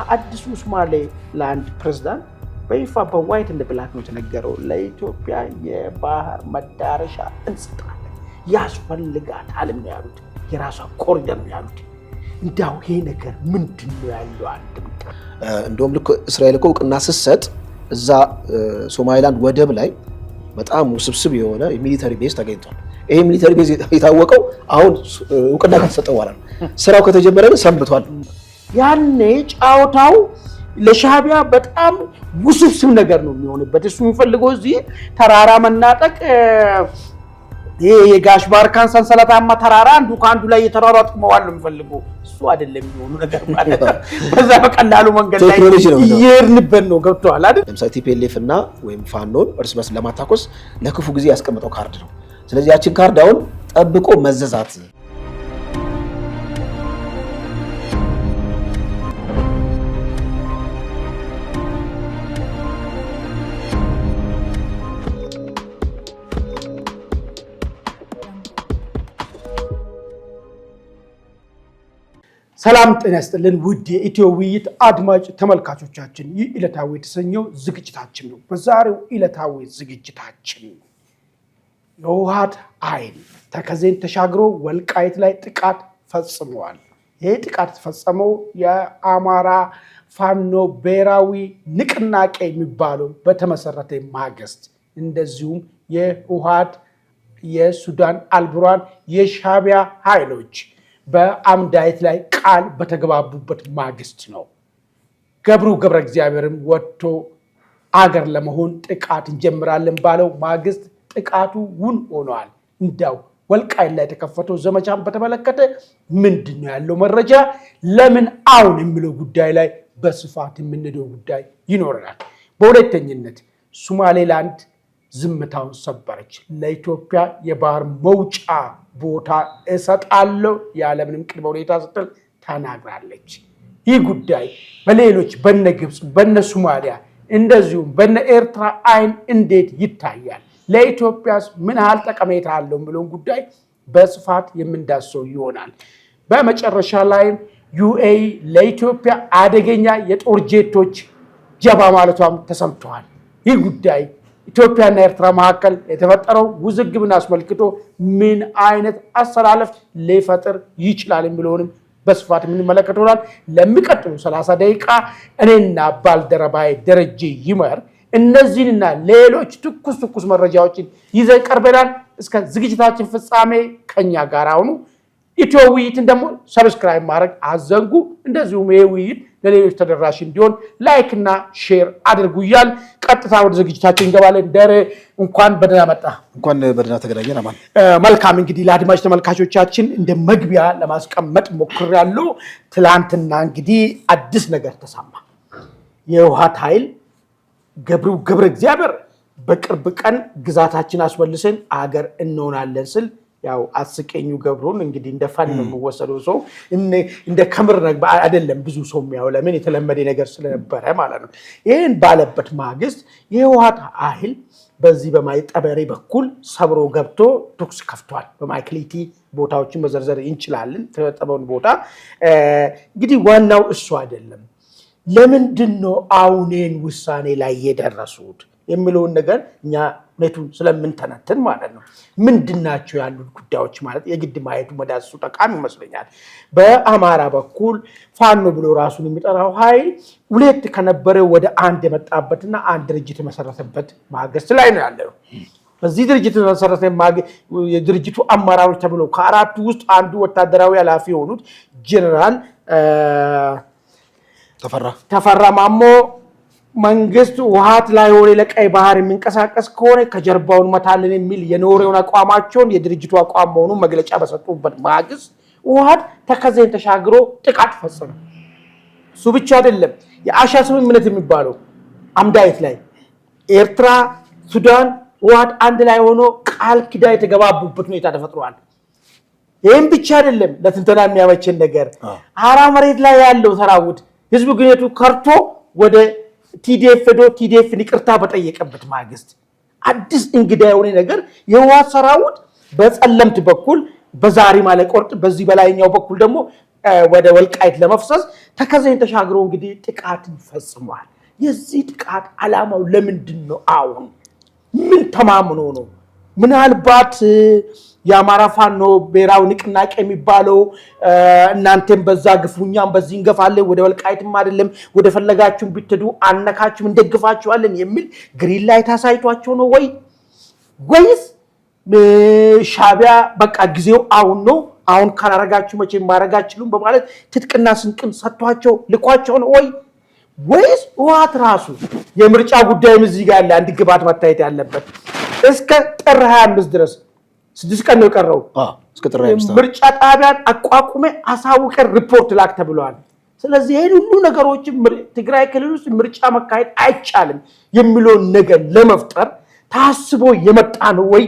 አዲሱ ሶማሌላንድ ፕሬዝዳንት በይፋ በዋይት እንደ ብላክ ነው የተነገረው ለኢትዮጵያ የባህር መዳረሻ እንስጣለን ያስፈልጋታል ያሉት የራሷ ኮሪደር ነው ያሉት እንዳው ይሄ ነገር ምንድነው ያለው አንድምታ እንደውም ልክ እስራኤል እኮ እውቅና ስትሰጥ እዛ ሶማሌላንድ ወደብ ላይ በጣም ውስብስብ የሆነ ሚሊተሪ ቤዝ ተገኝቷል ይሄ ሚሊተሪ ቤዝ የታወቀው አሁን እውቅና ከተሰጠው በኋላ ነው ስራው ከተጀመረ ሰንብቷል ያኔ ጫውታው ለሻቢያ በጣም ውስብስብ ነገር ነው የሚሆንበት እሱ የሚፈልገው እዚህ ተራራ መናጠቅ ይሄ የጋሽ ባርካን ሰንሰለታማ ተራራ አንዱ ካንዱ ላይ የተራራጥ መዋል ነው የሚፈልገው እሱ አይደለም የሚሆኑ ነገር ማለት በዛ በቀላሉ መንገድ ላይ ይርንበን ነው ገብቷል አይደል ለምሳሌ ቲፒኤልኤፍ እና ወይም ፋኖን እርስ በርስ ለማታኮስ ለክፉ ጊዜ ያስቀመጠው ካርድ ነው ስለዚህ ያችን ካርድ አሁን ጠብቆ መዘዛት ሰላም ጤና ይስጥልን ውድ የኢትዮ ውይይት አድማጭ ተመልካቾቻችን ይህ ዕለታዊ የተሰኘው ዝግጅታችን ነው በዛሬው ዕለታዊ ዝግጅታችን የህወሓት ኃይል ተከዜን ተሻግሮ ወልቃይት ላይ ጥቃት ፈጽመዋል ይህ ጥቃት ተፈጸመው የአማራ ፋኖ ብሔራዊ ንቅናቄ የሚባለው በተመሰረተ ማግስት እንደዚሁም የህወሓት የሱዳን አልቡራን የሻቢያ ኃይሎች በአምዳይት ላይ ቃል በተገባቡበት ማግስት ነው ገብረ እግዚአብሔርም ወጥቶ አገር ለመሆን ጥቃት እንጀምራለን ባለው ማግስት ጥቃቱ ውን ሆኗል እንዳው ወልቃይት ላይ ተከፈተው ዘመቻን በተመለከተ ምንድነው ያለው መረጃ ለምን አሁን የሚለው ጉዳይ ላይ በስፋት የምንደው ጉዳይ ይኖርናል በሁለተኝነት ሶማሌላንድ ዝምታውን ሰበረች ለኢትዮጵያ የባህር መውጫ ቦታ እሰጣለሁ ያለምንም ቅድመ ሁኔታ ስትል ተናግራለች ይህ ጉዳይ በሌሎች በነ ግብጽ በነ ሶማሊያ እንደዚሁም በነ ኤርትራ አይን እንዴት ይታያል ለኢትዮጵያስ ምን ያህል ጠቀሜታ አለው ብለን ጉዳይ በስፋት የምንዳሰው ይሆናል በመጨረሻ ላይ ዩኤኢ ለኢትዮጵያ አደገኛ የጦር ጄቶች ጀባ ማለቷም ተሰምቷል ይህ ጉዳይ ኢትዮጵያና ኤርትራ መካከል የተፈጠረው ውዝግብን አስመልክቶ ምን አይነት አሰላለፍ ሊፈጥር ይችላል የሚለውንም በስፋት የምንመለከተው ይሆናል ለሚቀጥሉ 30 ደቂቃ እኔና ባልደረባዬ ደረጀ ይመር እነዚህንና ሌሎች ትኩስ መረጃዎችን ይዘን ቀርበናል እስከ ዝግጅታችን ፍጻሜ ከኛ ጋር አሁኑ ኢትዮ ውይይትን ደግሞ ሰብስክራይብ ማድረግ አዘንጉ እንደዚሁም ይሄ ውይይት ለሌሎች ተደራሽ እንዲሆን ላይክ እና ሼር አድርጉያል ቀጥታ ወደ ዝግጅታችን እንገባለን ደረ እንኳን በደህና መጣ እንኳን በደህና ተገናኘን አማን መልካም እንግዲህ ለአድማጭ ተመልካቾቻችን እንደ መግቢያ ለማስቀመጥ ሞክሬያለሁ ትላንትና እንግዲህ አዲስ ነገር ተሰማ የህወሓት ኃይል ገብረ እግዚአብሔር በቅርብ ቀን ግዛታችን አስወልሰን አገር እንሆናለን ስል ያው አስቀኙ ገብሩን እንግዲህ እንደፋን ነው የሚወሰደው ሰው እንደ ከምር ነገር አይደለም ብዙ ሰው የሚያው ለምን የተለመደ ነገር ስለነበረ ማለት ነው ይሄን ባለበት ማግስት የህወሓት ኃይል በዚህ በማይጠበሬ በኩል ሰብሮ ገብቶ ቱክስ ከፍቷል በማይክሊቲ ቦታዎችን መዘርዘር እንችላለን ተጠበውን ቦታ እንግዲህ ዋናው እሱ አይደለም ለምንድነው አሁንን ውሳኔ ላይ የደረሱት የሚለውን ነገር እኛ ነቱን ስለምንተነተን ማለት ነው ምንድናቸው ያሉት ጉዳዮች ማለት የግድ ማየቱ መዳሰሱ ጠቃሚ ይመስለኛል በአማራ በኩል ፋኖ ብሎ ራሱን የሚጠራው ኃይል ሁለት ከነበረ ወደ አንድ የመጣበትና አንድ ድርጅት መሰረተበት ማግስት ላይ ነው ያለው በዚህ ድርጅት መሰረተ የድርጅቱ አመራሮች ተብለው ከአራቱ ውስጥ አንዱ ወታደራዊ ኃላፊ ሆኑት ጀነራል ተፈራ ማሞ መንግስት ውሃት ላይ ሆነ ለቀይ ባህር የሚንቀሳቀስ ከሆነ ከጀርባውን መታለን የሚል የኖሬውን አቋማቸውን የድርጅቱ አቋም መሆኑን መግለጫ በሰጡበት ማግስት ውሃት ተከዜን ተሻግሮ ጥቃት ፈጸመ እሱ ብቻ አይደለም የአሻ ስምምነት የሚባለው አምዳይት ላይ ኤርትራ ሱዳን ውሃት አንድ ላይ ሆኖ ቃል ኪዳን የተገባቡበት ሁኔታ ተፈጥሯል ይሄን ብቻ አይደለም ለትንተና የሚያመቸን ነገር አራ መሬት ላይ ያለው ሰራዊት ህዝቡ ግንኙነቱ ከርቶ ወደ ቲዲኤፍ ይቅርታ በጠየቀበት ማግስት አዲስ እንግዳ የሆነ ነገር የህወሓት ሰራዊት በጸለምት በኩል በዛሪ ማለቆርጥ በዚህ በላይኛው በኩል ደግሞ ወደ ወልቃይት ለመፍሰስ ተከዜን ተሻግሮ እንግዲህ ጥቃትን ፈጽሟል። የዚህ ጥቃት ዓላማው ለምንድን ነው? አሁን ምን ተማምኖ ነው? ምናልባት የአማራ ፋኖ ብሔራዊ ንቅናቄ የሚባለው እናንተም በዛ ግፉኛም በዚህ እንገፋለን፣ ወደ ወልቃይትም አይደለም ወደ ፈለጋችሁም ብትዱ አነካችሁም እንደግፋችኋለን የሚል ግሪን ላይ ታሳይቷቸው ነው ወይስ ሻዕቢያ በቃ ጊዜው አሁን ነው፣ አሁን ካላረጋችሁ መቼም ማድረግ አትችሉም በማለት ትጥቅና ስንቅን ሰጥቷቸው ልኳቸው ነው ወይስ ህወሓት ራሱ? የምርጫ ጉዳይም እዚህ ጋር ያለ አንድ ግባት መታየት ያለበት እስከ ጥር 25 ድረስ 6 ቀን ነው የቀረው። ምርጫ ጣቢያን አቋቁመ አሳውቀን ሪፖርት ላክ ተብለዋል። ስለዚህ ይሄን ሁሉ ነገሮችን ትግራይ ክልል ውስጥ ምርጫ መካሄድ አይቻልም የሚለውን ነገር ለመፍጠር ታስቦ የመጣ ነው ወይ?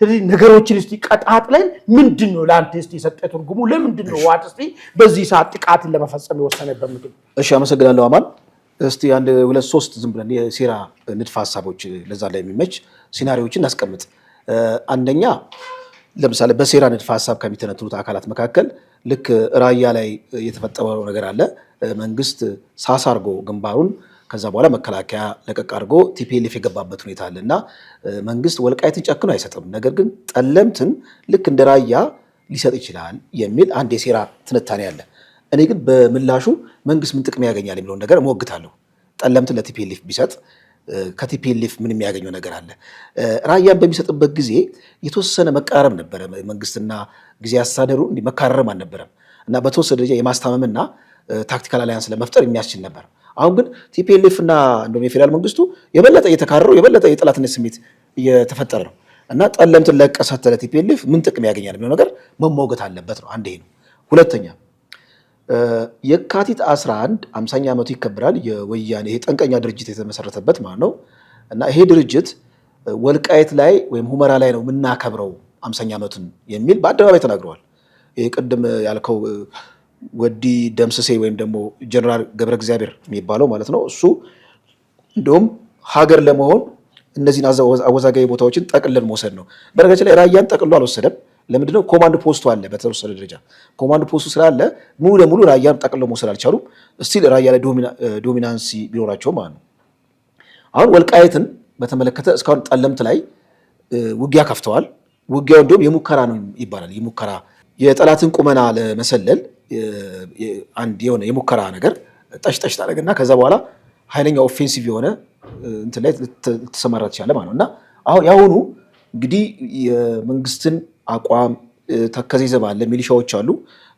ስለዚህ ነገሮችን እስቲ ቀጣጥለን ምንድን ነው ለአንተ እስቲ የሰጠ ትርጉሙ ለምንድን ነው ህወሓት እስቲ በዚህ ሰዓት ጥቃትን ለመፈጸም የወሰነበት ምክንያት? እሺ አመሰግናለሁ አማን። እስቲ አንድ 2-3 ዝም ብለን የሴራ ንድፈ ሀሳቦች ለዛ ላይ የሚመች ሲናሪዎችን እናስቀምጥ። አንደኛ ለምሳሌ በሴራ ንድፈ ሀሳብ ከሚተነትኑት አካላት መካከል ልክ ራያ ላይ የተፈጠረው ነገር አለ። መንግስት ሳሳ አድርጎ ግንባሩን ከዛ በኋላ መከላከያ ለቀቅ አድርጎ ቲፒኤልኤፍ የገባበት ሁኔታ አለ እና መንግስት ወልቃይትን ጨክኖ አይሰጥም፣ ነገር ግን ጠለምትን ልክ እንደ ራያ ሊሰጥ ይችላል የሚል አንድ የሴራ ትንታኔ አለ። እኔ ግን በምላሹ መንግስት ምን ጥቅም ያገኛል የሚለውን ነገር እሞግታለሁ። ጠለምትን ለቲፒኤልኤፍ ቢሰጥ ከቲፒኤልኤፍ ምን የሚያገኘው ነገር አለ? ራያን በሚሰጥበት ጊዜ የተወሰነ መቃረም ነበረ። መንግስትና ጊዜ አስተዳደሩ እንዲህ መካረርም አልነበረም እና በተወሰነ ደረጃ የማስታመምና ታክቲካል አላያንስ ለመፍጠር የሚያስችል ነበር። አሁን ግን ቲፒኤልኤፍ እና እንደውም የፌዴራል መንግስቱ የበለጠ እየተካረሩ የበለጠ የጠላትነት ስሜት እየተፈጠረ ነው እና ጠለምትን ለቀሰተ ለቲፒኤልኤፍ ምን ጥቅም ያገኛል የሚለው ነገር መሞገት አለበት ነው። አንዴ ነው። ሁለተኛ የካቲት 11 50ኛ ዓመቱ ይከበራል። የወያኔ ይሄ ጠንቀኛ ድርጅት የተመሰረተበት ማለት ነው እና ይሄ ድርጅት ወልቃይት ላይ ወይም ሁመራ ላይ ነው የምናከብረው 50ኛ ዓመቱን የሚል በአደባባይ ተናግረዋል። ይሄ ቅድም ያልከው ወዲ ደምስሴ ወይም ደግሞ ጀነራል ገብረ እግዚአብሔር የሚባለው ማለት ነው። እሱ እንደውም ሀገር ለመሆን እነዚህን አወዛጋቢ ቦታዎችን ጠቅልለን መውሰድ ነው። በነገራችን ላይ ራያን ጠቅሎ አልወሰደም። ለምንድነው? ኮማንድ ፖስቱ አለ። በተወሰነ ደረጃ ኮማንድ ፖስቱ ስላለ ሙሉ ለሙሉ ራያን ጠቅሎ መውሰድ አልቻሉም። እስቲል ራያ ላይ ዶሚናንሲ ቢኖራቸው ማለት ነው። አሁን ወልቃይትን በተመለከተ እስካሁን ጠለምት ላይ ውጊያ ከፍተዋል። ውጊያው እንደውም የሙከራ ነው ይባላል። የሙከራ የጠላትን ቁመና ለመሰለል አንድ የሆነ የሙከራ ነገር ጠሽጠሽ ታደርግና ከዛ በኋላ ኃይለኛ ኦፌንሲቭ የሆነ እንትን ላይ ልትሰማራ ትችላለህ ማለት ነው እና አሁን ያሁኑ እንግዲህ የመንግስትን አቋም ተከዜ ዘባለ ሚሊሻዎች አሉ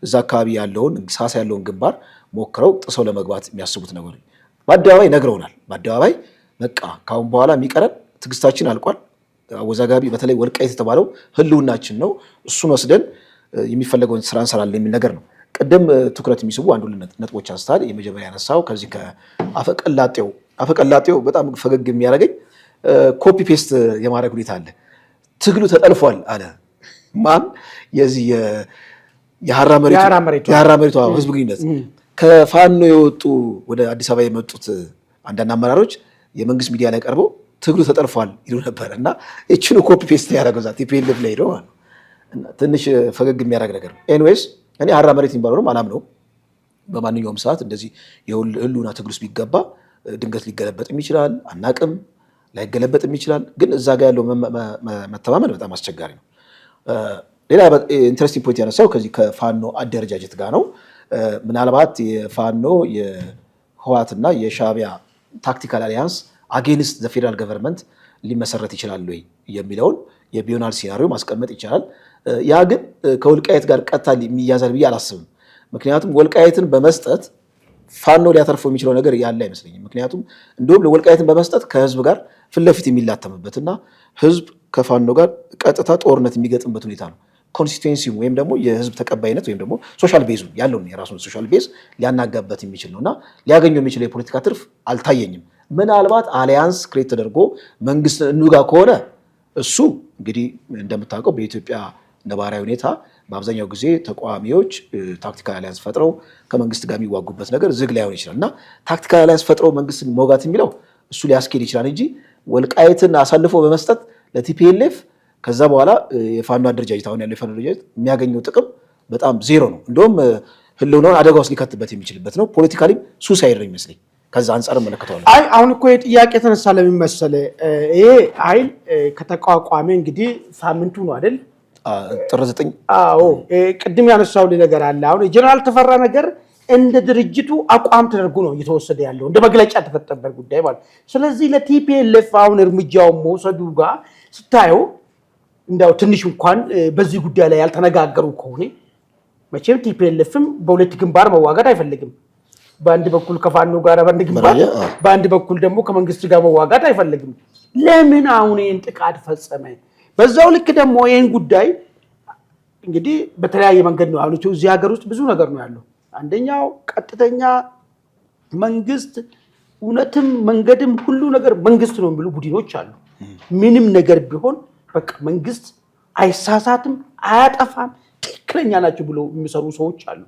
እዛ አካባቢ ያለውን ሳሳ ያለውን ግንባር ሞክረው ጥሰው ለመግባት የሚያስቡት ነገር በአደባባይ ነግረውናል። በአደባባይ በቃ ካሁን በኋላ የሚቀረን ትዕግስታችን አልቋል። አወዛጋቢ በተለይ ወልቃይት የተባለው ህልውናችን ነው። እሱን ወስደን የሚፈለገውን ስራ እንሰራለን የሚል ነገር ነው። ቅድም ትኩረት የሚስቡ አንዱ ነጥቦች አንስታል። የመጀመሪያ ያነሳው ከዚህ አፈቀላጤው በጣም ፈገግ የሚያደርገኝ ኮፒ ፔስት የማድረግ ሁኔታ አለ። ትግሉ ተጠልፏል አለ ማን? የዚህ የሀራ መሬቷ ህዝብ ግንኙነት ከፋኖ የወጡ ወደ አዲስ አበባ የመጡት አንዳንድ አመራሮች የመንግስት ሚዲያ ላይ ቀርበው ትግሉ ተጠልፏል ይሉ ነበር እና እችኑ ኮፒ ፔስት ያደረገው ዛ ቲፒኤልኤፍ ላይ ሄደው ትንሽ ፈገግ የሚያደርግ ነገር ነው። ኤኒዌይስ እኔ ሀራ መሬት የሚባለውም አላምነውም። በማንኛውም ሰዓት እንደዚህ የህልውና ትግል ውስጥ ቢገባ ድንገት ሊገለበጥም ይችላል፣ አናቅም፣ ላይገለበጥም ይችላል። ግን እዛ ጋር ያለው መተማመን በጣም አስቸጋሪ ነው። ሌላ ኢንትረስቲንግ ፖይንት ያነሳው ከዚህ ከፋኖ አደረጃጀት ጋር ነው። ምናልባት የፋኖ የህወሓትና የሻዕቢያ ታክቲካል አሊያንስ አጌንስት ዘ ፌዴራል ገቨርንመንት ሊመሰረት ይችላል ወይ የሚለውን የቢዮናል ሲናሪዮ ማስቀመጥ ይቻላል። ያ ግን ከወልቃየት ጋር ቀጥታ የሚያዛል ብዬ አላስብም። ምክንያቱም ወልቃየትን በመስጠት ፋኖ ሊያተርፈው የሚችለው ነገር ያለ አይመስለኝም። ምክንያቱም እንዲሁም ለወልቃየትን በመስጠት ከህዝብ ጋር ፊት ለፊት የሚላተምበትና ህዝብ ከፋኖ ጋር ቀጥታ ጦርነት የሚገጥምበት ሁኔታ ነው። ኮንስቲትዌንሲ ወይም ደግሞ የህዝብ ተቀባይነት ወይም ደግሞ ሶሻል ቤዙ ያለውን የራሱን ሶሻል ቤዝ ሊያናጋበት የሚችል ነውና ሊያገኘው የሚችለው የፖለቲካ ትርፍ አልታየኝም። ምናልባት አሊያንስ ክሬት ተደርጎ መንግስት እንውጋ ከሆነ እሱ እንግዲህ እንደምታውቀው በኢትዮጵያ ነባራዊ ሁኔታ በአብዛኛው ጊዜ ተቃዋሚዎች ታክቲካል አሊያንስ ፈጥረው ከመንግስት ጋር የሚዋጉበት ነገር ዝግ ላይሆን ይችላል እና ታክቲካል አሊያንስ ፈጥረው መንግስትን መውጋት የሚለው እሱ ሊያስኬድ ይችላል እንጂ ወልቃየትን አሳልፎ በመስጠት ለቲፒኤልኤፍ ከዛ በኋላ የፋኖ አደረጃጀት አሁን ያለው የፋኖ አደረጃጀት የሚያገኘው ጥቅም በጣም ዜሮ ነው። እንደውም ህልውናውን አደጋ ውስጥ ሊከትበት የሚችልበት ነው። ፖለቲካሊ ሱሳይድ ነው ይመስለኝ። ከዛ አንጻር መለከተዋል። አሁን እኮ የጥያቄ የተነሳ ለምን መሰለህ? ይሄ ኃይል ከተቋቋመ እንግዲህ ሳምንቱ ነው አይደል? ጥር 9። አዎ ቅድም ያነሳው ነገር አለ። አሁን የጀነራል ተፈራ ነገር እንደ ድርጅቱ አቋም ተደርጎ ነው እየተወሰደ ያለው፣ እንደ መግለጫ ተፈጠረበት ጉዳይ ማለት። ስለዚህ ለቲፒኤልኤፍ አሁን እርምጃውን መውሰዱ ጋር ስታየው እንዳው ትንሽ እንኳን በዚህ ጉዳይ ላይ ያልተነጋገሩ ከሆነ መቼም ቲፒኤልኤፍም በሁለት ግንባር መዋጋት አይፈልግም። በአንድ በኩል ከፋኖ ጋር በአንድ ግንባር፣ በአንድ በኩል ደግሞ ከመንግስት ጋር መዋጋት አይፈልግም። ለምን አሁን ይህን ጥቃት ፈጸመ? በዛው ልክ ደግሞ ይህን ጉዳይ እንግዲህ በተለያየ መንገድ ነው። አሁን እዚህ ሀገር ውስጥ ብዙ ነገር ነው ያለው። አንደኛው ቀጥተኛ መንግስት እውነትም መንገድም ሁሉ ነገር መንግስት ነው የሚሉ ቡድኖች አሉ። ምንም ነገር ቢሆን በቃ መንግስት አይሳሳትም፣ አያጠፋም፣ ትክክለኛ ናቸው ብሎ የሚሰሩ ሰዎች አሉ።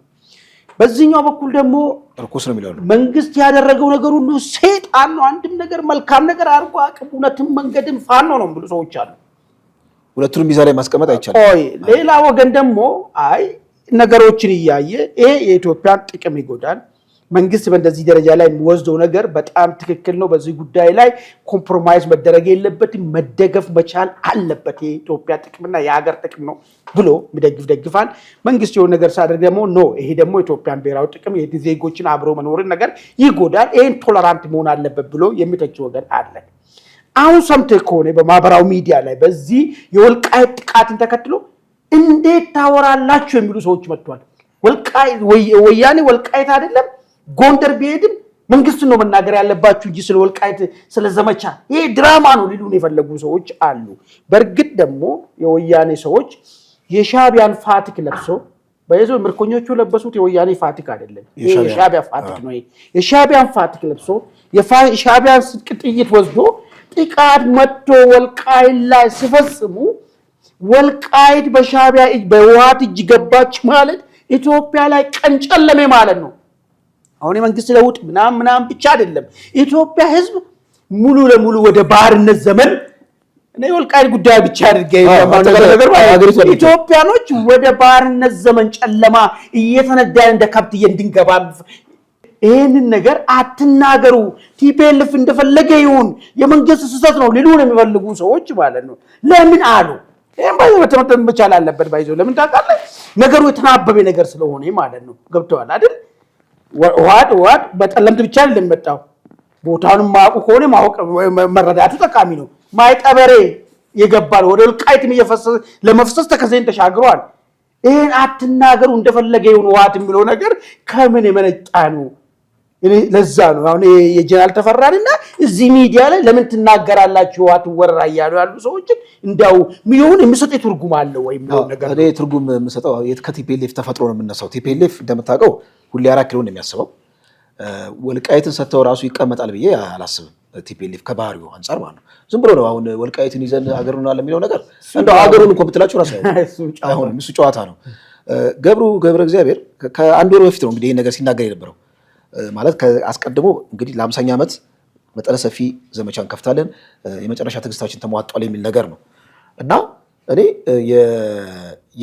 በዚህኛው በኩል ደግሞ እርኩስ ነው የሚላሉ መንግስት ያደረገው ነገር ሁሉ ሰይጣን ነው፣ አንድም ነገር መልካም ነገር አድርጎ አቅም እውነትም መንገድም ፋኖ ነው የሚሉ ሰዎች አሉ። ሁለቱንም ሚዛን ላይ ማስቀመጥ አይቻልም። ቆይ ሌላ ወገን ደግሞ አይ ነገሮችን እያየ ይሄ የኢትዮጵያን ጥቅም ይጎዳል፣ መንግስት በእንደዚህ ደረጃ ላይ የሚወስደው ነገር በጣም ትክክል ነው፣ በዚህ ጉዳይ ላይ ኮምፕሮማይዝ መደረግ የለበትም፣ መደገፍ መቻል አለበት፣ የኢትዮጵያ ጥቅምና የሀገር ጥቅም ነው ብሎ ደግፋል። መንግስት የሆነ ነገር ሳደርግ ደግሞ ኖ ይሄ ደግሞ ኢትዮጵያን ብሔራዊ ጥቅም የዜጎችን አብሮ መኖርን ነገር ይጎዳል፣ ይሄን ቶለራንት መሆን አለበት ብሎ የሚተች ወገን አለ። አሁን ሰምተህ ከሆነ በማህበራዊ ሚዲያ ላይ በዚህ የወልቃይት ጥቃትን ተከትሎ እንዴት ታወራላችሁ የሚሉ ሰዎች መጥቷል። ወያኔ ወልቃይት አይደለም ጎንደር ቢሄድም መንግስትን ነው መናገር ያለባችሁ እንጂ ስለ ወልቃይት ስለ ዘመቻ ይሄ ድራማ ነው ሊሉን የፈለጉ ሰዎች አሉ። በእርግጥ ደግሞ የወያኔ ሰዎች የሻቢያን ፋቲክ ለብሶ በየዞ ምርኮኞቹ ለበሱት የወያኔ ፋቲክ አይደለም፣ የሻቢያ ፋቲክ ነው። የሻቢያን ፋቲክ ለብሶ የሻቢያን ስንቅ ጥይት ወስዶ ጥቃት መጥቶ ወልቃይት ላይ ሲፈጽሙ ወልቃይት በሻቢያ እጅ በህወሓት እጅ ገባች ማለት ኢትዮጵያ ላይ ቀን ጨለሜ ማለት ነው። አሁን የመንግስት ለውጥ ምናምን ብቻ አይደለም፣ ኢትዮጵያ ህዝብ ሙሉ ለሙሉ ወደ ባርነት ዘመን እኔ ወልቃይት ጉዳይ ብቻ አድርገኝ ኢትዮጵያኖች ወደ ባርነት ዘመን ጨለማ እየተነዳ እንደ ከብት እንድንገባ ይሄንን ነገር አትናገሩ። ቲፒኤልኤፍ እንደፈለገ ይሁን የመንግስት ስህተት ነው ሊሉን የሚፈልጉ ሰዎች ማለት ነው። ለምን አሉ? ይሄን በተመተም መቻል አለበት። ባይዘው ለምን ታውቃለህ? ነገሩ የተናበበ ነገር ስለሆነ ማለት ነው። ገብተዋል አይደል? ዋድ በጠለምት ብቻ አይደለም የመጣው። ቦታውንም ማወቁ ከሆነ ማወቅ መረዳቱ ጠቃሚ ነው። ማይጠበሬ የገባል ወደ ወልቃይትም እየፈሰሰ ለመፍሰስ ተከዘን ተሻግሯል። ይሄን አትናገሩ እንደፈለገ ይሁን ዋት የሚለው ነገር ከምን የመነጫ ነው? ለዛ ነው አሁን የጀነራል ተፈራንና እዚህ ሚዲያ ላይ ለምን ትናገራላችሁ ዋት ወረራ እያሉ ያሉ ሰዎችን እንዳው ሚሊዮን የሚሰጠው ትርጉም አለ ወይ ነው ነገር። እኔ ትርጉም የምሰጠው ከቲፒኤልኤፍ ተፈጥሮ ነው የምነሳው። ቲፒኤልኤፍ እንደምታውቀው ሁሌ 4 ኪሎ ነው የሚያስበው። ወልቃይትን ሰጥተው ራሱ ይቀመጣል ብዬ አላስብም። ቲፒኤልኤፍ ከባህሪው አንፃር ማለት ነው። ዝም ብሎ ነው አሁን ወልቃይትን ይዘን ሀገሩን አለ የሚለው ነገር እንደው ሀገሩን እንኳን ብትላችሁ ራሱ አይሆንም። እሱ ጨዋታ ነው። ገብረ እግዚአብሔር ከአንድ ወር በፊት ነው እንግዲህ ይሄን ነገር ሲናገር የነበረው። ማለት አስቀድሞ እንግዲህ ለ50ኛ ዓመት መጠነ ሰፊ ዘመቻ እንከፍታለን፣ የመጨረሻ ትዕግስታችን ተሟጧል የሚል ነገር ነው እና እኔ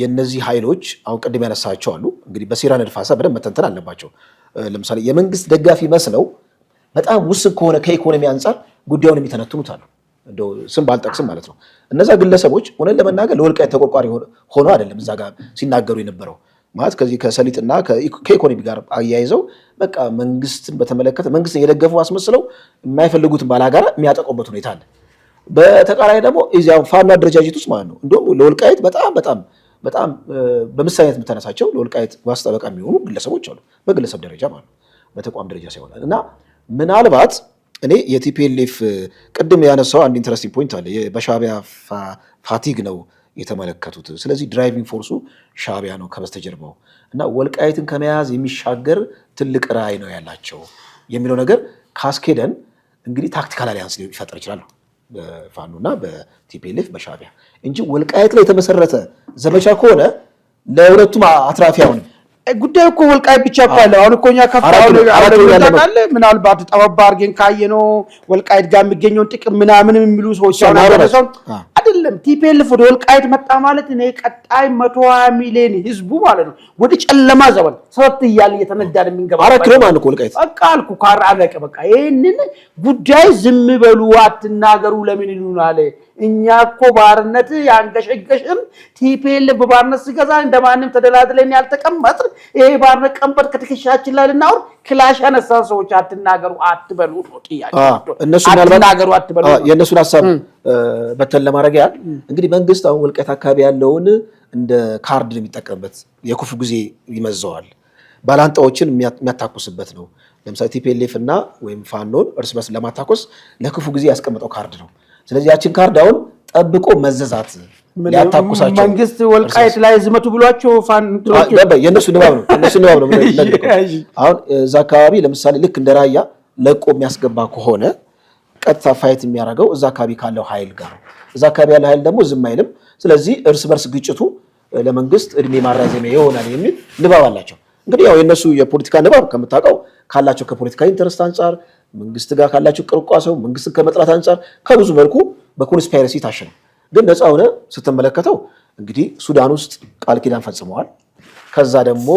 የነዚህ ኃይሎች አሁን ቅድም ያነሳቸው አሉ እንግዲህ በሴራ ንድፈ ሐሳብ በደንብ መተንተን አለባቸው። ለምሳሌ የመንግስት ደጋፊ መስለው በጣም ውስን ከሆነ ከኢኮኖሚ አንጻር ጉዳዩን የሚተነትኑት አሉ። እንደው ስም ባልጠቅስም ማለት ነው። እነዛ ግለሰቦች ሆነን ለመናገር ለወልቃይት ተቆርቋሪ ሆኖ አይደለም እዛ ጋር ሲናገሩ የነበረው ማለት ከዚህ ከሰሊጥና ከኢኮኖሚ ጋር አያይዘው በቃ መንግስትን በተመለከተ መንግስትን የደገፉ አስመስለው የማይፈልጉትን ባላጋራ የሚያጠቁበት ሁኔታ አለ። በተቃራኒ ደግሞ እዚያው ፋኖ አደረጃጀት ውስጥ ማለት ነው እንደውም ለወልቃይት በጣም በምሳሌነት የምታነሳቸው ለወልቃይት ዋስ ጠበቃ የሚሆኑ ግለሰቦች አሉ። በግለሰብ ደረጃ ማለት ነው፣ በተቋም ደረጃ ሳይሆን እና ምናልባት እኔ የቲፒኤልኤፍ ቅድም ያነሳው አንድ ኢንተረስቲንግ ፖይንት አለ። በሻቢያ ፋቲግ ነው የተመለከቱት። ስለዚህ ድራይቪንግ ፎርሱ ሻቢያ ነው ከበስተጀርባው እና ወልቃይትን ከመያዝ የሚሻገር ትልቅ ራዕይ ነው ያላቸው የሚለው ነገር ካስኬደን እንግዲህ ታክቲካል አሊያንስ ሊፈጠር ይችላል በፋኖና በቲፒኤልኤፍ በሻቢያ እንጂ ወልቃይት ላይ የተመሰረተ ዘመቻ ከሆነ ለሁለቱም አትራፊ አይሆንም። ጉዳዩ እኮ ወልቃይት ብቻ እኮ አለ። አሁን እኮ እኛ ከፋለ ምናልባት ጠበባ አድርገን ካየነው ወልቃይት ጋር የሚገኘውን ጥቅም ምናምን የሚሉ ሰዎች አይደለም። ቲፒኤልኤፍ ወደ ወልቃይት መጣ ማለት እኔ ቀጣይ 120 ሚሊዮን ህዝቡ ማለት ነው ወደ ጨለማ ዘመን ሰት እያለ እየተነዳን የሚንገባ ወልቃይት በቃ አልኩ ካራረቀ በቃ ይሄንን ጉዳይ ዝም በሉ አትናገሩ ለምን ይሉናል? እኛ እኮ ባርነት ያንገሸገሽን ቲፒኤልኤፍ በባርነት ሲገዛ እንደማንም ተደላድለን ያልተቀመጥን ይሄ ባርነት ቀንበር ከትከሻችን ላይ ልናውር ክላሽ ያነሳን ሰዎች አትናገሩ አትበሉ ነው ጥያቄ። እነሱ አትናገሩ አትበሉ የእነሱን ሀሳብ በተን ለማድረግ ያህል እንግዲህ መንግስት አሁን ወልቃይት አካባቢ ያለውን እንደ ካርድ ነው የሚጠቀምበት። የክፉ ጊዜ ይመዘዋል። ባላንጣዎችን የሚያታኩስበት ነው። ለምሳሌ ቲፒኤልኤፍ እና ወይም ፋኖን እርስ በርስ ለማታኮስ ለክፉ ጊዜ ያስቀመጠው ካርድ ነው። ስለዚህ ያችን ካርድ አሁን ጠብቆ መዘዛት ሊያታኩሳቸው መንግስት ወልቃይት ላይ ዝመቱ ብሏቸው የእነሱ ንባብ ነው አሁን እዛ አካባቢ ለምሳሌ ልክ እንደ ራያ ለቆ የሚያስገባ ከሆነ ቀጥታ ፋይት የሚያደርገው እዛ አካባቢ ካለው ኃይል ጋር ነው። እዛ አካባቢ ያለው ኃይል ደግሞ ዝም አይልም። ስለዚህ እርስ በርስ ግጭቱ ለመንግስት እድሜ ማራዘሚያ ይሆናል የሚል ንባብ አላቸው። እንግዲህ ያው የእነሱ የፖለቲካ ንባብ ከምታውቀው ካላቸው ከፖለቲካ ኢንተረስት አንጻር መንግስት ጋር ካላቸው ቅርቋሰው መንግስትን ከመጥራት አንጻር ከብዙ መልኩ በኮንስፓይረሲ ታሽነው ግን ነፃ ሆነ ስትመለከተው እንግዲህ ሱዳን ውስጥ ቃል ኪዳን ፈጽመዋል። ከዛ ደግሞ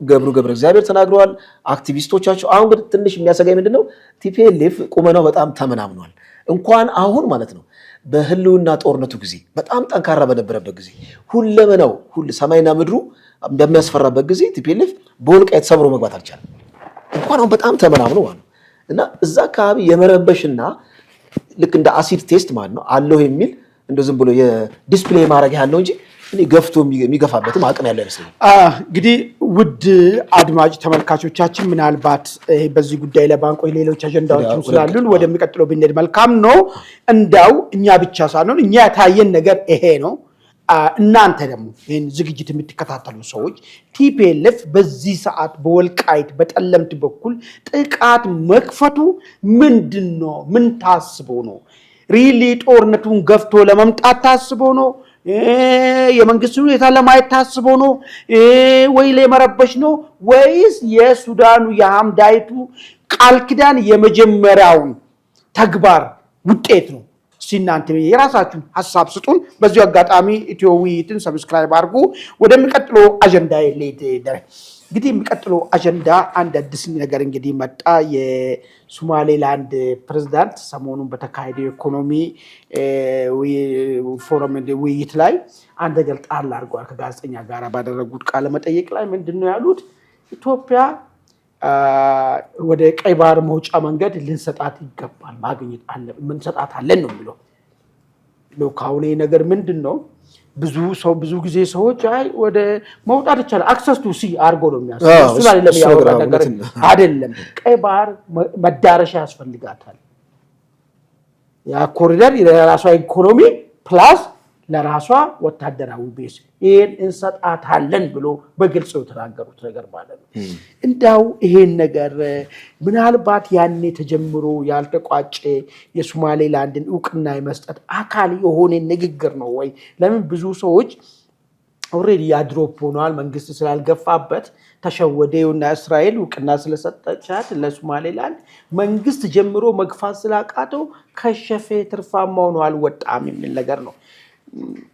ገብረ እግዚአብሔር ተናግረዋል አክቲቪስቶቻቸው። አሁን ግን ትንሽ የሚያሰጋኝ ምንድነው ቲፒኤልኤፍ ቁመናው በጣም ተመናምኗል። እንኳን አሁን ማለት ነው በህልውና ጦርነቱ ጊዜ በጣም ጠንካራ በነበረበት ጊዜ ሁለመናው ሰማይና ምድሩ በሚያስፈራበት ጊዜ ቲፒኤልኤፍ በወልቃይት ሰብሮ መግባት አልቻለም። እንኳን አሁን በጣም ተመናምኖ ማለት እና እዛ አካባቢ የመረበሽና ልክ እንደ አሲድ ቴስት ማለት ነው አለው የሚል እንደ ዝም ብሎ የዲስፕሌይ ማድረግ ያለው እንጂ እኔ ገፍቶ የሚገፋበትም አቅም ያለው አይመስለኝም። እንግዲህ ውድ አድማጭ ተመልካቾቻችን ምናልባት በዚህ ጉዳይ ላይ ባንቆይ ሌሎች አጀንዳዎችም ስላሉን ወደሚቀጥለው ብንሄድ መልካም ነው። እንዳው እኛ ብቻ ሳንሆን እኛ የታየን ነገር ይሄ ነው። እናንተ ደግሞ ይህን ዝግጅት የምትከታተሉ ሰዎች ቲፒኤልኤፍ በዚህ ሰዓት በወልቃይት በጠለምት በኩል ጥቃት መክፈቱ ምንድን ነው? ምን ታስቦ ነው? ሪሊ ጦርነቱን ገፍቶ ለመምጣት ታስቦ ነው? የመንግስት ሁኔታ ለማየት ታስቦ ነው ወይ ለመረበሽ ነው? ወይስ የሱዳኑ የሐምዳይቱ ቃል ኪዳን የመጀመሪያውን ተግባር ውጤት ነው? እናንተ የራሳችሁን ሐሳብ ስጡን። በዚሁ አጋጣሚ ኢትዮ ውይይትን ሰብስክራይብ አድርጉ። ወደሚቀጥለው አጀንዳ እንግዲህ የሚቀጥለው አጀንዳ አንድ አዲስ ነገር እንግዲህ መጣ። የሶማሌላንድ ፕሬዝዳንት ሰሞኑን በተካሄደው ኢኮኖሚ ፎረም ውይይት ላይ አንድ ነገር ጣል አድርገዋል። ከጋዜጠኛ ጋር ባደረጉት ቃለ መጠይቅ ላይ ምንድነው ያሉት? ኢትዮጵያ ወደ ቀይ ባህር መውጫ መንገድ ልንሰጣት ይገባል፣ ማግኘት አለ እንሰጣታለን ነው የሚለው። ሎካውኔ ነገር ምንድነው? ብዙ ጊዜ ሰዎች አይ ወደ መውጣት ይቻላል አክሰስ ቱ ሲ አርጎ ነው የሚያስበው። እሱ ላይ ለሚያወራ ነገር አይደለም። ቀይ ባህር መዳረሻ ያስፈልጋታል። ያ ኮሪደር የራሷ ኢኮኖሚ ፕላስ ለራሷ ወታደራዊ ቤዝ ይሄን እንሰጣታለን ብሎ በግልጽ የተናገሩት ነገር ማለት ነው። እንዳው ይሄን ነገር ምናልባት ያኔ ተጀምሮ ያልተቋጨ የሶማሌላንድን ዕውቅና የመስጠት አካል የሆነ ንግግር ነው ወይ? ለምን ብዙ ሰዎች ኦሬዲ ያድሮፕ ሆኗል። መንግስት ስላልገፋበት ተሸወደውና እስራኤል ዕውቅና ስለሰጠቻት ለሶማሌላንድ መንግስት ጀምሮ መግፋት ስላቃተው ከሸፈ ትርፋማ ሆኖ አልወጣም የሚል ነገር ነው።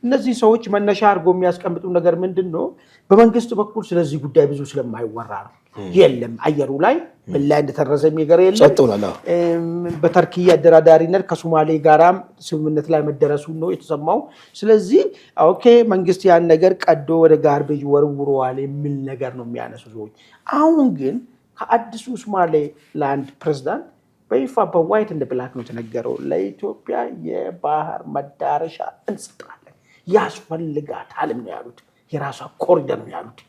እነዚህ ሰዎች መነሻ አድርጎ የሚያስቀምጡ ነገር ምንድነው? በመንግስት በኩል ስለዚህ ጉዳይ ብዙ ስለማይወራ ነው። የለም አየሩ ላይ በላይ እንደተረዘ ነገር የለም። በተርኪያ አደራዳሪነት ከሶማሌ ጋራም ስምምነት ላይ መደረሱ ነው የተሰማው። ስለዚህ ኦኬ መንግስት ያን ነገር ቀዶ ወደ ጋርቤጅ ወርውሯል የሚል ነገር ነው የሚያነሱ ሰዎች። አሁን ግን ከአዲሱ ሶማሌላንድ ፕሬዝዳንት በይፋ በዋይት እንደ ብላክ ነው የተነገረው። ለኢትዮጵያ የባህር መዳረሻ እንሰጣለን ያስፈልጋታል ነው ያሉት። የራሷ ኮሪደር ነው ያሉት።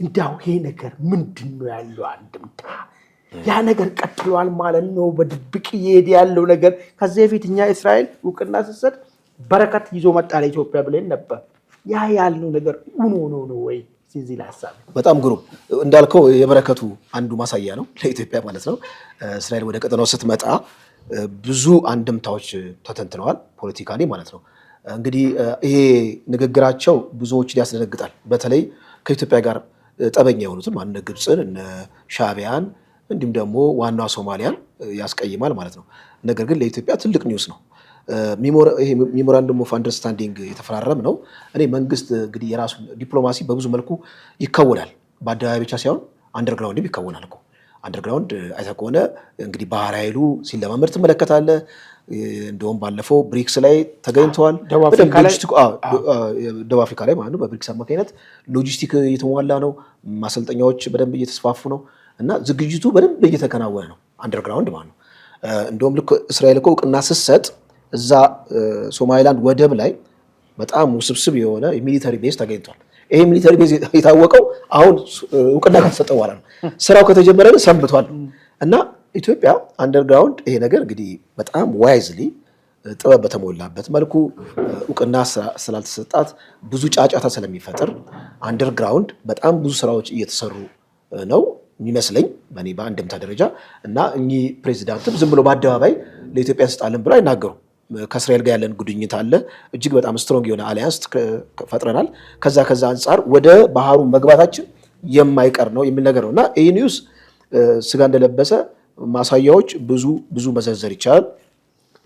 እንዳው ይሄ ነገር ምንድነው ያለው አንድምታ? ያ ነገር ቀጥሏል ማለት ነው። በድብቅ እየሄደ ያለው ነገር ከዚህ በፊት እኛ እስራኤል ዕውቅና ስትሰጥ በረከት ይዞ መጣ ለኢትዮጵያ ብለን ነበር። ያ ያለው ነገር ሆኖ ነው ወይ? በጣም ግሩም እንዳልከው የበረከቱ አንዱ ማሳያ ነው ለኢትዮጵያ ማለት ነው። እስራኤል ወደ ቀጠናው ስትመጣ ብዙ አንድምታዎች ተተንትነዋል ፖለቲካሊ ማለት ነው። እንግዲህ ይሄ ንግግራቸው ብዙዎችን ያስደነግጣል። በተለይ ከኢትዮጵያ ጋር ጠበኛ የሆኑትን ማን ግብፅን እነ ሻዕቢያን እንዲሁም ደግሞ ዋናው ሶማሊያን ያስቀይማል ማለት ነው። ነገር ግን ለኢትዮጵያ ትልቅ ኒውስ ነው። ሜሞራንደም ኦፍ አንደርስታንዲንግ የተፈራረም ነው። እኔ መንግስት እንግዲህ የራሱ ዲፕሎማሲ በብዙ መልኩ ይከወናል። በአደባባይ ብቻ ሳይሆን አንደርግራውንድም ይከወናል እኮ። አንደርግራውንድ አይተህ ከሆነ እንግዲህ ባህር ኃይሉ ሲለማመድ ትመለከታለህ። እንደውም ባለፈው ብሪክስ ላይ ተገኝተዋል። ደቡብ አፍሪካ ላይ ማለት ነው። በብሪክስ አማካኝነት ሎጂስቲክ እየተሟላ ነው። ማሰልጠኛዎች በደንብ እየተስፋፉ ነው እና ዝግጅቱ በደንብ እየተከናወነ ነው። አንደርግራውንድ ማለት ነው። እንደውም ልክ እስራኤል እኮ እውቅና ስትሰጥ እዛ ሶማሊላንድ ወደብ ላይ በጣም ውስብስብ የሆነ የሚሊተሪ ቤዝ ተገኝቷል። ይሄ ሚሊተሪ ቤዝ የታወቀው አሁን እውቅና ከተሰጠ በኋላ ነው። ስራው ከተጀመረ ሰንብቷል እና ኢትዮጵያ አንደርግራውንድ ይሄ ነገር እንግዲህ በጣም ዋይዝሊ ጥበብ በተሞላበት መልኩ እውቅና ስላልተሰጣት ብዙ ጫጫታ ስለሚፈጥር አንደርግራውንድ በጣም ብዙ ስራዎች እየተሰሩ ነው የሚመስለኝ በእኔ በአንድምታ ደረጃ እና እኚህ ፕሬዚዳንትም ዝም ብሎ በአደባባይ ለኢትዮጵያ እንሰጣለን ብሎ አይናገሩም። ከእስራኤል ጋር ያለን ጉድኝት አለ። እጅግ በጣም ስትሮንግ የሆነ አሊያንስ ፈጥረናል። ከዛ አንጻር ወደ ባህሩ መግባታችን የማይቀር ነው የሚል ነገር ነው እና ይህ ኒውስ ስጋ እንደለበሰ ማሳያዎች ብዙ መዘርዘር ይቻላል።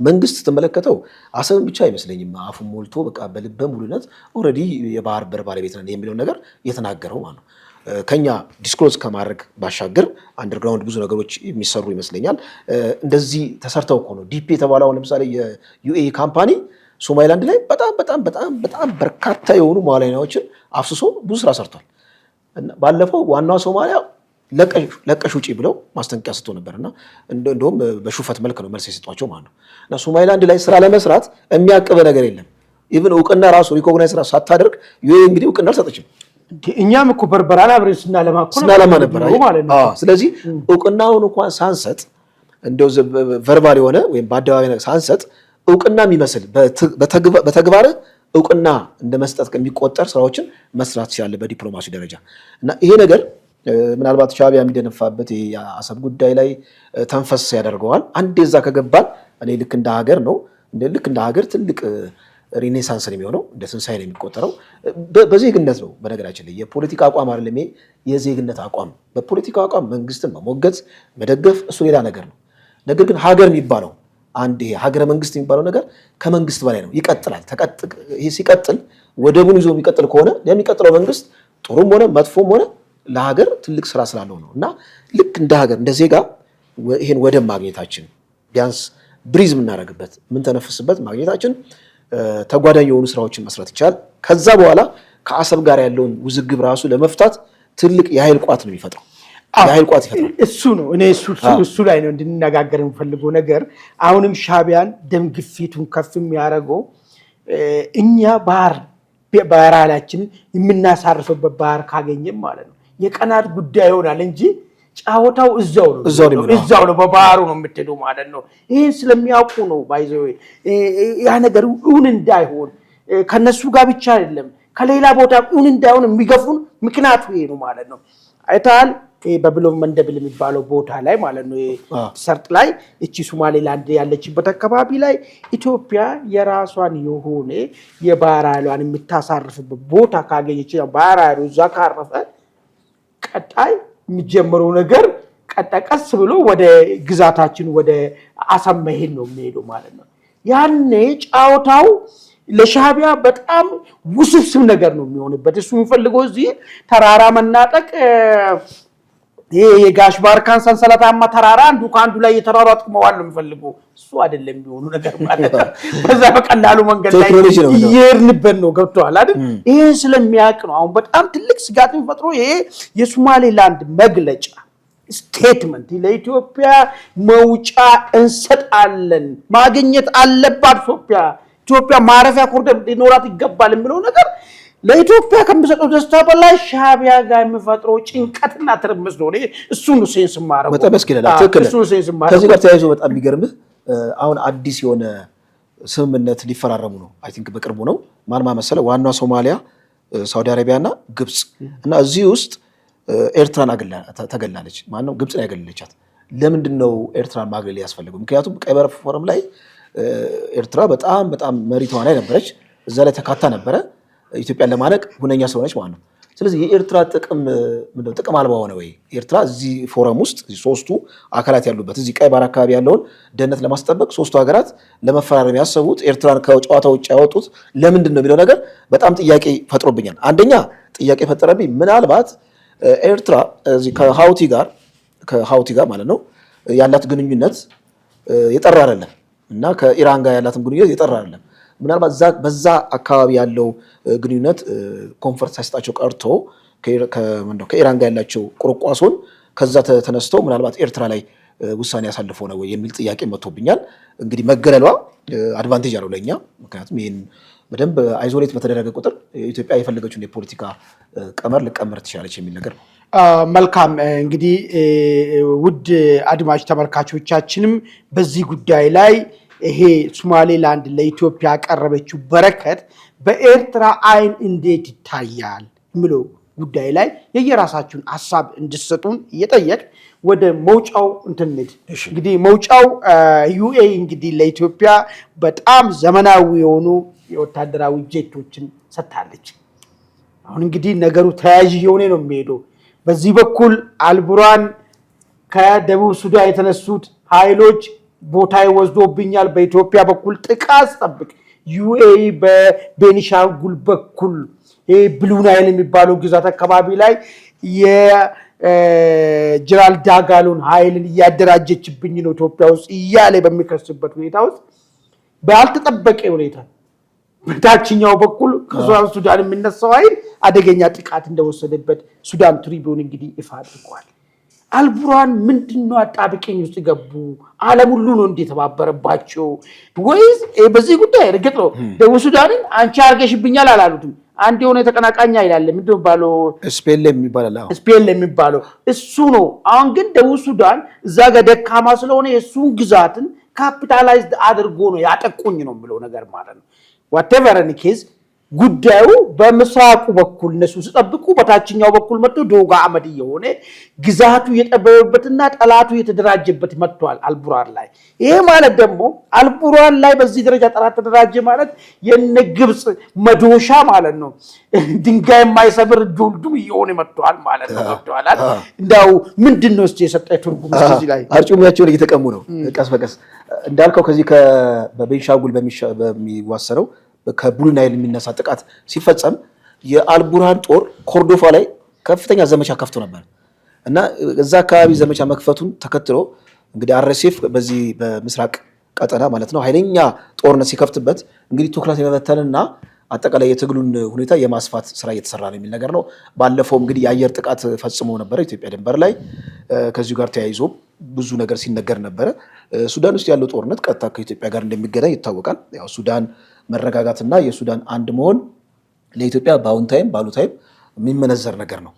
መንግስት ስትመለከተው አሰብን ብቻ አይመስለኝም አፉን ሞልቶ በቃ በልበ ሙሉነት ኦልሬዲ የባህር በር ባለቤት ነን የሚለውን ነገር እየተናገረው ማለት ነው። ከኛ ዲስክሎዝ ከማድረግ ባሻገር አንደርግራውንድ ብዙ ነገሮች የሚሰሩ ይመስለኛል። እንደዚህ ተሰርተው እኮ ነው ዲፒ የተባለው ለምሳሌ የዩኤኢ ካምፓኒ ሶማሊላንድ ላይ በጣም በርካታ የሆኑ መዋዕለ አፍስሶ ብዙ ስራ ሰርቷል። ባለፈው ዋናው ሶማሊያ ለቀሽ ውጪ ብለው ማስጠንቀቂያ ሰጥቶ ነበርና እንደውም በሹፈት መልክ ነው መልስ የሰጧቸው ማለት ነው። እና ሶማሊላንድ ላይ ስራ ለመስራት የሚያቅበ ነገር የለም። ኢቭን እውቅና ራሱ ሪኮግናይዝ ስራ ሳታደርግ ዩኤኢ እንግዲህ እውቅና አልሰጠችም። እኛም እኮ በርበራን አብረን ስናለማ ነበር ማለት ነው። ስለዚህ እውቅናውን እንኳን ሳንሰጥ እንደው ቨርባል የሆነ ወይም በአደባባይ ሳንሰጥ እውቅና የሚመስል በተግባር እውቅና እንደ መስጠት የሚቆጠር ስራዎችን መስራት ሲያለ በዲፕሎማሲ ደረጃ እና ይሄ ነገር ምናልባት ሻዕቢያ የሚደነፋበት የአሰብ ጉዳይ ላይ ተንፈስ ያደርገዋል። አንዴ እዛ ከገባን እኔ ልክ እንደ ሀገር ትልቅ ሪኔሳንስ ነው የሚሆነው፣ እንደ ትንሳኤ ነው የሚቆጠረው። በዜግነት ነው በነገራችን ላይ የፖለቲካ አቋም አይደለም፣ የዜግነት አቋም። በፖለቲካ አቋም መንግስትን መሞገት መደገፍ እሱ ሌላ ነገር ነው። ነገር ግን ሀገር የሚባለው አንድ ሀገረ መንግስት የሚባለው ነገር ከመንግስት በላይ ነው፣ ይቀጥላል። ይሄ ሲቀጥል ወደቡን ይዞ የሚቀጥል ከሆነ የሚቀጥለው መንግስት ጥሩም ሆነ መጥፎም ሆነ ለሀገር ትልቅ ስራ ስላለው ነው እና ልክ እንደ ሀገር እንደ ዜጋ ይሄን ወደብ ማግኘታችን ቢያንስ ብሪዝ የምናደርግበት የምንተነፍስበት ማግኘታችን ተጓዳኝ የሆኑ ስራዎችን መስራት ይቻላል። ከዛ በኋላ ከአሰብ ጋር ያለውን ውዝግብ ራሱ ለመፍታት ትልቅ የኃይል ቋት ነው የሚፈጥረው። የኃይል ቋት ይፈጥራል። እሱ ነው እኔ እሱ ላይ ነው እንድንነጋገር የምፈልገው ነገር። አሁንም ሻዕቢያን ደም ግፊቱን ከፍ የሚያደርገው እኛ ባህር ኃይላችን የምናሳርፍበት ባህር ካገኘም ማለት ነው የቀናት ጉዳይ ይሆናል እንጂ ጫወታው እዛው ነው በባህሩ ነው የምትሄደው ማለት ነው። ይህን ስለሚያውቁ ነው ባይዘው ያ ነገር እውን እንዳይሆን ከነሱ ጋር ብቻ አይደለም ከሌላ ቦታ እውን እንዳይሆን የሚገፉን ምክንያቱ ይሄ ነው ማለት ነው። አይታል በብሎ መንደብል የሚባለው ቦታ ላይ ማለት ነው ሰርጥ ላይ እቺ ሶማሌላንድ ያለችበት አካባቢ ላይ ኢትዮጵያ የራሷን የሆነ የባህር ኃይሏን የምታሳርፍበት ቦታ ካገኘች ባህር ኃይሉ እዛ ካረፈ ቀጣይ የሚጀምረው ነገር ቀስ ብሎ ወደ ግዛታችን ወደ አሰብ መሄድ ነው የሚሄደው ማለት ነው። ያኔ ጫወታው ለሻዕቢያ በጣም ውስብስብ ነገር ነው የሚሆንበት። እሱ የሚፈልገው እዚህ ተራራ መናጠቅ ይሄ የጋሽ ባርካን ሰንሰለታማ ተራራ አንዱ ከአንዱ ላይ የተራራጡ መዋል ነው የሚፈልገው። እሱ አይደለም የሚሆኑ ነገር ማለት ነው። በዛ በቀላሉ መንገድ ላይ እየሄድንበት ነው። ገብቶሃል አይደል? ይሄን ስለሚያውቅ ነው አሁን በጣም ትልቅ ስጋት የሚፈጥረው ይሄ የሶማሌላንድ መግለጫ ስቴትመንት። ለኢትዮጵያ መውጫ እንሰጣለን፣ ማግኘት አለባት ኢትዮጵያ ማረፊያ ኮሪደር ሊኖራት ይገባል የሚለው ነገር ለኢትዮጵያ ከሚሰጠው ደስታ በላይ ሻዕቢያ ጋር የሚፈጥረው ጭንቀትና ትርምስ ነው። እሱ ነው ሴንስ ማረው በጣም መስኪናል። ትክክል። ከዚህ ጋር ተያይዞ በጣም የሚገርምህ አሁን አዲስ የሆነ ስምምነት ሊፈራረሙ ነው። አይ ቲንክ በቅርቡ ነው። ማን መሰለህ? ዋናው ሶማሊያ፣ ሳውዲ አረቢያና ግብጽ እና እዚህ ውስጥ ኤርትራን ተገላለች። ማነው? ግብጽን ያገለለቻት። ለምንድነው ኤርትራን ማግለል ያስፈልገው? ምክንያቱም ቀይ ባህር ፎረም ላይ ኤርትራ በጣም መሪ ተዋናይ ነበረች። እዛ ላይ ተካታ ነበረ። ኢትዮጵያን ለማነቅ ሁነኛ ስለሆነች ማለት ነው። ስለዚህ የኤርትራ ጥቅም አልባ ሆነ ወይ? ኤርትራ እዚህ ፎረም ውስጥ ሶስቱ አካላት ያሉበት እዚህ ቀይ ባህር አካባቢ ያለውን ደህንነት ለማስጠበቅ ሶስቱ ሀገራት ለመፈራረም ያሰቡት ኤርትራን ከጨዋታ ውጭ ያወጡት ለምንድን ነው የሚለው ነገር በጣም ጥያቄ ፈጥሮብኛል። አንደኛ ጥያቄ ፈጠረብኝ ምናልባት ኤርትራ እዚህ ከሀውቲ ጋር ማለት ነው ያላት ግንኙነት የጠራ አይደለም እና ከኢራን ጋር ያላትን ግንኙነት የጠራ አይደለም። ምናልባት በዛ አካባቢ ያለው ግንኙነት ኮንፈርት ሳይሰጣቸው ቀርቶ ከኢራን ጋር ያላቸው ቁርቋሶን ከዛ ተነስተው ምናልባት ኤርትራ ላይ ውሳኔ ያሳልፎ ነው የሚል ጥያቄ መጥቶብኛል። እንግዲህ መገለሏ አድቫንቴጅ አለው ለእኛ። ምክንያቱም ይህን በደንብ አይዞሌት በተደረገ ቁጥር ኢትዮጵያ የፈለገችውን የፖለቲካ ቀመር ልቀመር ትችላለች የሚል ነገር ነው። መልካም እንግዲህ ውድ አድማጭ ተመልካቾቻችንም በዚህ ጉዳይ ላይ ይሄ ሶማሌላንድ ለኢትዮጵያ ያቀረበችው በረከት በኤርትራ አይን እንዴት ይታያል የሚለው ጉዳይ ላይ የየራሳችሁን ሀሳብ እንድትሰጡን እየጠየቅ ወደ መውጫው እንትንድ እንግዲህ መውጫው ዩኤኢ እንግዲህ ለኢትዮጵያ በጣም ዘመናዊ የሆኑ የወታደራዊ ጄቶችን ሰጥታለች። አሁን እንግዲህ ነገሩ ተያያዥ የሆነ ነው የሚሄደው። በዚህ በኩል አልቡራን ከደቡብ ሱዳን የተነሱት ኃይሎች ቦታ ወስዶብኛል፣ በኢትዮጵያ በኩል ጥቃት ጠብቅ። ዩኤኢ በቤኒሻንጉል በኩል ብሉ ናይል የሚባለው ግዛት አካባቢ ላይ የጀነራል ዳጋሎን ኃይልን እያደራጀችብኝ ነው ኢትዮጵያ ውስጥ እያለ በሚከስበት ሁኔታ ውስጥ ባልተጠበቀ ሁኔታ በታችኛው በኩል ከሱዳን የሚነሳው ኃይል አደገኛ ጥቃት እንደወሰደበት ሱዳን ትሪቢዩን እንግዲህ ይፋ አድርጓል። አልቡራን ምንድነው አጣብቂኝ ውስጥ ገቡ? ዓለም ሁሉ ነው እንደተባበረባቸው ወይስ በዚህ ጉዳይ እርግጥ ነው ደቡብ ሱዳንን አንቺ አርገሽብኛል አላሉትም። አንድ የሆነ ተቀናቃኝ አይላለም ምንድነው ባለው ስፔል የሚባለው እሱ ነው። አሁን ግን ደቡብ ሱዳን እዛ ጋር ደካማ ስለሆነ የሱን ግዛትን ካፒታላይዝድ አድርጎ ነው ያጠቁኝ ነው ብለው ነገር ማለት ነው። whatever any case ጉዳዩ በምስራቁ በኩል እነሱ ሲጠብቁ በታችኛው በኩል መጥቶ ዶጋ አመድ የሆነ ግዛቱ የጠበበበትና ጠላቱ የተደራጀበት መጥቷል አልቡራን ላይ። ይሄ ማለት ደግሞ አልቡራን ላይ በዚህ ደረጃ ጠላት ተደራጀ ማለት የነ ግብጽ መዶሻ ማለት ነው። ድንጋይ የማይሰብር ዱልዱም የሆነ መጥቷል ማለት ነው። መጥቷል እንዳው ምንድነው እስቲ የሰጠው ትርጉም እዚህ ላይ አርጩሚያቸውን እየተቀሙ ነው ቀስ በቀስ እንዳልከው ከዚህ በቤንሻንጉል በሚዋሰረው ከብሉ ናይል የሚነሳ ጥቃት ሲፈጸም የአልቡርሃን ጦር ኮርዶፋ ላይ ከፍተኛ ዘመቻ ከፍቶ ነበር እና እዛ አካባቢ ዘመቻ መክፈቱን ተከትሎ እንግዲህ አርኤስኤፍ በዚህ በምስራቅ ቀጠና ማለት ነው ኃይለኛ ጦርነት ሲከፍትበት እንግዲህ ትኩረት የመበተንና አጠቃላይ የትግሉን ሁኔታ የማስፋት ስራ እየተሰራ ነው የሚል ነገር ነው። ባለፈው እንግዲህ የአየር ጥቃት ፈጽሞ ነበር ኢትዮጵያ ድንበር ላይ። ከዚሁ ጋር ተያይዞ ብዙ ነገር ሲነገር ነበረ። ሱዳን ውስጥ ያለው ጦርነት ቀጥታ ከኢትዮጵያ ጋር እንደሚገናኝ ይታወቃል። ያው ሱዳን መረጋጋትና የሱዳን አንድ መሆን ለኢትዮጵያ በአዎንታዊም ባሉታዊም የሚመነዘር ነገር ነው።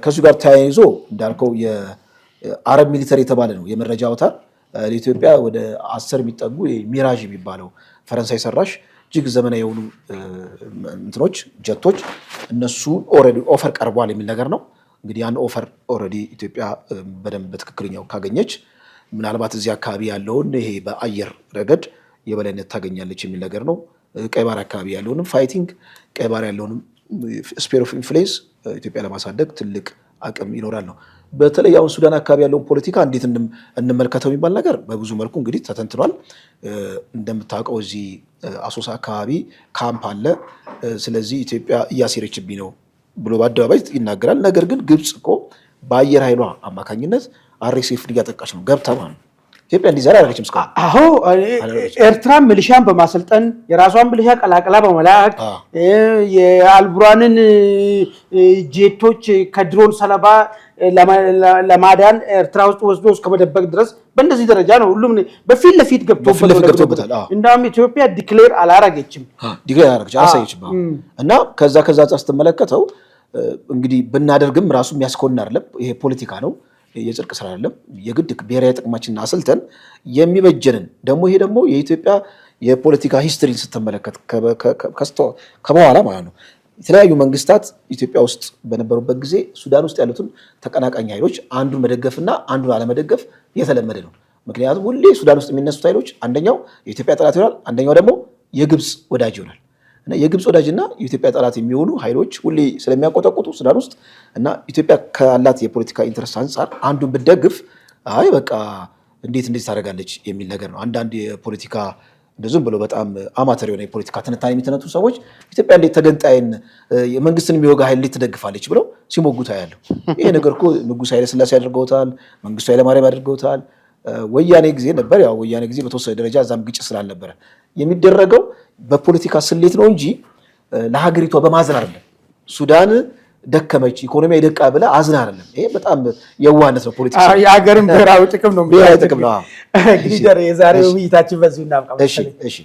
ከዚሁ ጋር ተያይዞ እንዳልከው የአረብ ሚሊተሪ የተባለ ነው የመረጃ አውታር ለኢትዮጵያ ወደ 10 የሚጠጉ ሚራዥ የሚባለው ፈረንሳይ ሰራሽ እጅግ ዘመናዊ የሆኑ እንትኖች ጀቶች እነሱ ኦልሬዲ ኦፈር ቀርቧል የሚል ነገር ነው። እንግዲህ ያን ኦፈር ኦልሬዲ ኢትዮጵያ በደንብ በትክክለኛው ካገኘች ምናልባት እዚህ አካባቢ ያለውን ይሄ በአየር ረገድ የበላይነት ታገኛለች የሚል ነገር ነው። ቀይ ባህር አካባቢ ያለውንም ፋይቲንግ ቀይ ባህር ያለውንም ስፔር ኦፍ ኢንፍሉዌንስ ኢትዮጵያ ለማሳደግ ትልቅ አቅም ይኖራል ነው። በተለይ አሁን ሱዳን አካባቢ ያለውን ፖለቲካ እንዴት እንመልከተው የሚባል ነገር በብዙ መልኩ እንግዲህ ተተንትኗል። እንደምታውቀው እዚህ አሶሳ አካባቢ ካምፕ አለ። ስለዚህ ኢትዮጵያ እያሴረችብኝ ነው ብሎ በአደባባይ ይናገራል። ነገር ግን ግብጽ እኮ በአየር ኃይሏ አማካኝነት አርኤስኤፍን እያጠቃች ነው ገብታ ማለት ነው። ኢትዮጵያ እንዲዛራ ያደረገችም እስካሁን ኤርትራ ሚሊሻን በማሰልጠን የራሷን ሚሊሻ ቀላቀላ በመላክ የአልቡራንን ጄቶች ከድሮን ሰለባ ለማዳን ኤርትራ ውስጥ ወስዶ እስከ መደበቅ ድረስ በእንደዚህ ደረጃ ነው ሁሉም በፊት ለፊት ገብቶበታል። እንዳውም ኢትዮጵያ ዲክሌር አላረገችም እና ከዛ ስትመለከተው እንግዲህ ብናደርግም ራሱ የሚያስኮንን አይደለም። ይሄ ፖለቲካ ነው፣ የጽድቅ ስራ አይደለም። የግድ ብሔራዊ ጥቅማችንን አስልተን የሚበጀንን ደግሞ ይሄ ደግሞ የኢትዮጵያ የፖለቲካ ሂስትሪን ስትመለከት ከበኋላ ማለት ነው የተለያዩ መንግስታት ኢትዮጵያ ውስጥ በነበሩበት ጊዜ ሱዳን ውስጥ ያሉትን ተቀናቃኝ ኃይሎች አንዱን መደገፍና አንዱን አለመደገፍ የተለመደ ነው። ምክንያቱም ሁሌ ሱዳን ውስጥ የሚነሱት ኃይሎች አንደኛው የኢትዮጵያ ጠላት ይሆናል፣ አንደኛው ደግሞ የግብፅ ወዳጅ ይሆናል። እና የግብፅ ወዳጅና የኢትዮጵያ ጠላት የሚሆኑ ኃይሎች ሁሌ ስለሚያቆጠቁጡ ሱዳን ውስጥ እና ኢትዮጵያ ካላት የፖለቲካ ኢንትረስት አንጻር አንዱን ብትደግፍ አይ በቃ እንዴት ታደርጋለች የሚል ነገር ነው። አንዳንድ የፖለቲካ እንደዚህም ብሎ በጣም አማተር የሆነ የፖለቲካ ትንታኔ የሚተነቱ ሰዎች ኢትዮጵያ እንዴት ተገንጣይን የመንግስትን የሚወጋ ኃይል እንዴት ትደግፋለች ብለው ሲሞጉታ ያለው ይሄ ነገር እኮ ንጉሥ ኃይለ ሥላሴ አድርገውታል፣ መንግስቱ ኃይለ ማርያም አድርገውታል። ወያኔ ጊዜ ነበር ያው ወያኔ ጊዜ በተወሰነ ደረጃ እዛም ግጭት ስላልነበረ የሚደረገው በፖለቲካ ስሌት ነው እንጂ ለሀገሪቷ በማዘን አይደለም። ሱዳን ደከመች ኢኮኖሚ ይደቃ ብለ አዝና አይደለም። ይሄ በጣም የዋህነት ነው። ፖለቲካ የሀገርን ብሔራዊ ጥቅም ነው። ብሔራዊ ጥቅም ነው። እንግዲህ የዛሬው ውይይታችን በዚሁ እናብቃ። እሺ